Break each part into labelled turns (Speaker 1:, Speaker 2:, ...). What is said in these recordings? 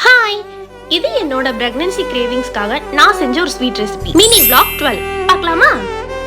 Speaker 1: Hi, இது என்னோட pregnancy கிரேவிங்ஸ்க்காக நான் செஞ்ச ஒரு ஸ்வீட் ரெசிபி. மினி vlog 12 பார்க்கலாமா?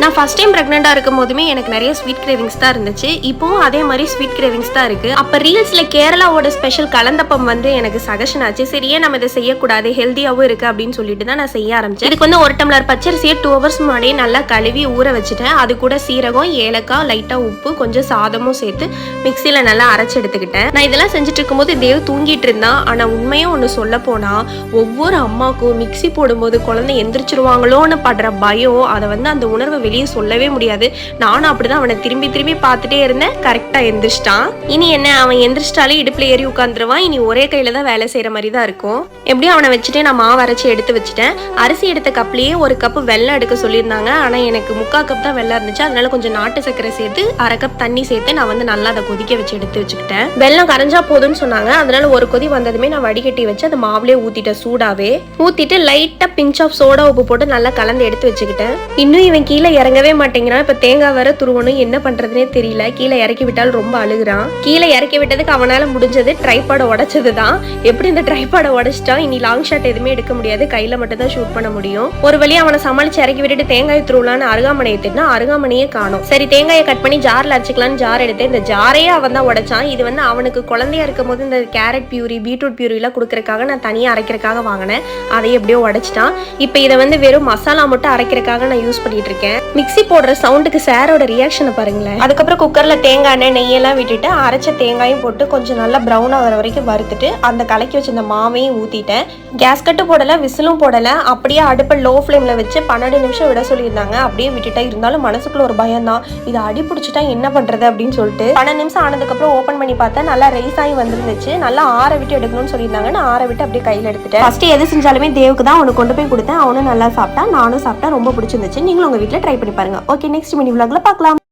Speaker 1: நான் ஃபர்ஸ்ட் டைம் ப்ரெக்னெண்டாக இருக்கும் போதுமே எனக்கு நிறைய ஸ்வீட் கிரேவிங்ஸ் தான் இருந்துச்சு. இப்போவும் அதே மாதிரி ஸ்வீட் கிரேவிங்ஸ் தான் இருக்குது. அப்போ ரீல்ஸில் கேரளாவோட ஸ்பெஷல் கலந்தப்பம் வந்து எனக்கு சஜஷன் ஆச்சு. சரியே நம்ம இதை செய்யக்கூடாது, ஹெல்த்தியாகவும் இருக்குது அப்படின்னு சொல்லிட்டு தான் நான் செய்ய ஆரம்பிச்சேன். இதுக்கு வந்து ஒரு டம்ளர் பச்சரிசியை 2 hours முன்னாடியே நல்லா கழுவி ஊற வச்சுட்டேன். அது கூட சீரகம், ஏலக்காய், லைட்டாக உப்பு, கொஞ்சம் சாதமும் சேர்த்து மிக்சியில் நல்லா அரைச்சி எடுத்துக்கிட்டேன். நான் இதெல்லாம் செஞ்சுட்டு இருக்கும்போது தேவ் தூங்கிட்டு இருந்தான். ஆனால் உண்மையும் ஒன்று சொல்ல போனால் ஒவ்வொரு அம்மாவுக்கும் மிக்சி போடும்போது குழந்தை எந்திரிச்சிருவாங்களோன்னு படுற பயம், அதை வந்து அந்த உணர்வை வெளியே சொல்லவே முடியாது. நானும் அப்படிதான் அவனை திரும்பி திரும்பி பார்த்துட்டே இருந்தேன். கரெக்டா எந்திரிச்சிட்டான். இனி என்ன, அவன் எந்திரிச்சிட்டாலே இடுப்புல ஏறி உட்காந்துருவான். இனி ஒரே கையில தான் வேலை செய்யற மாதிரி தான் இருக்கும். எப்படியும் அவனை வச்சுட்டே நான் மாவு அரைச்சி எடுத்து வச்சுட்டேன். அரிசி எடுத்த கப்லயே 1 கப் வெல்லம் எடுக்க சொல்லியிருந்தாங்க. ஆனா எனக்கு 3/4 கப் தான் வெல்லம் இருந்துச்சு. அதனால கொஞ்சம் நாட்டு சர்க்கரை சேர்த்து 1/2 கப் தண்ணி சேர்த்து நான் வந்து நல்லா அதை கொதிக்க வச்சு எடுத்து வச்சுக்கிட்டேன். வெல்லம் கரைஞ்சா போதும்னு சொன்னாங்க. அதனால ஒரு கொதி வந்ததுமே நான் வடிகட்டி வச்சு அந்த மாவுலேயே ஊத்திட்டேன். சூடாவே ஊத்திட்டு லைட்டா பிஞ்ச் ஆஃப் சோடா உப்பு போட்டு நல்லா கலந்து எடுத்து வச்சுக்கிட்டேன். இன்னும் இவன் கீழே இறங்கவே மாட்டேங்கிறான். இப்ப தேங்காய் வர துருவணும், என்ன பண்றதுனே தெரியல. கீழே இறக்கி விட்டால் ரொம்ப அழுகுறான். கீழே இறக்கி விட்டதுக்கு அவனால முடிஞ்சது ட்ரைபாட உடைச்சதுதான். எப்படி இந்த ட்ரைபாட உடைச்சிட்டா இனி லாங் ஷாட் எதுவுமே எடுக்க முடியாது. கையில மட்டும் தான் ஷூட் பண்ண முடியும். ஒரு வழியா அவனை சமாளிச்சு இறக்கி விட்டுட்டு தேங்காய் துருவலான்னு அருகாமனையை திட்டினா அருகாமனையே காணும். சரி, தேங்காயை கட் பண்ணி ஜார்ல அரைச்சிக்கலான்னு ஜார் எடுத்து இந்த ஜாரையே அவன் தான் உடைச்சான். இது வந்து அவனுக்கு குழந்தையா இருக்கும் போது இந்த கேரட் பியூரி, பீட்ரூட் பியூரி எல்லாம் கொடுக்கறதுக்காக நான் தனியா அரைக்கிறதுக்காக வாங்கினேன். அதை எப்படியோ உடைச்சிட்டான். இப்ப இதை வந்து வெறும் மசாலா மட்டும் அரைக்கிறதுக்காக நான் யூஸ் பண்ணிட்டு இருக்கேன். மிக்சி போடுற சவுண்டுக்கு சாரோட ரியாக்ஷனை பாருங்களேன். அதுக்கப்புறம் குக்கர்ல தேங்காய் எண்ணெய், நெய்யெல்லாம் விட்டுட்டு அரைச்ச தேங்காயும் போட்டு கொஞ்சம் நல்லா ப்ரௌன் ஆகிற வரைக்கும் வறுத்துட்டு அந்த கலக்கி வச்சிருந்த மாவையும் ஊத்திட்டேன். கேஸ் கட்டு போடல, விசிலும் போடல. அப்படியே அடுப்பை லோ ஃப்ளேம்ல வச்சு 12 நிமிஷம் விட சொல்லியிருந்தாங்க. அப்படியே விட்டுட்டா. இருந்தாலும் மனசுக்குள்ள ஒரு பயம் தான், இதை அடி பிடிச்சிட்டா என்ன பண்றது அப்படின்னு சொல்லிட்டு 12 நிமிஷம் ஆனதுக்கு அப்புறம் ஓபன் பண்ணி பார்த்தா நல்லா ரைஸ் ஆகி வந்துருந்துச்சு. நல்லா ஆற விட்டு எடுக்கணும்னு சொல்லியிருந்தாங்க. நான் ஆற விட்டு அப்படியே கையில எடுத்துட்டேன். ஃபர்ஸ்ட் எது செஞ்சாலுமே தேவுக்கு தான் அவனுக்கு கொண்டு போய் கொடுத்தேன். அவனும் நல்லா சாப்பிட்டா, நானும் சாப்பிட்டா. ரொம்ப பிடிச்சிருந்துச்சு. நீங்களும் உங்க வீட்டுல ட்ரை பண்ணி பாருங்க. ஓகே, நெக்ஸ்ட் மினி vlogல பார்க்கலாம்.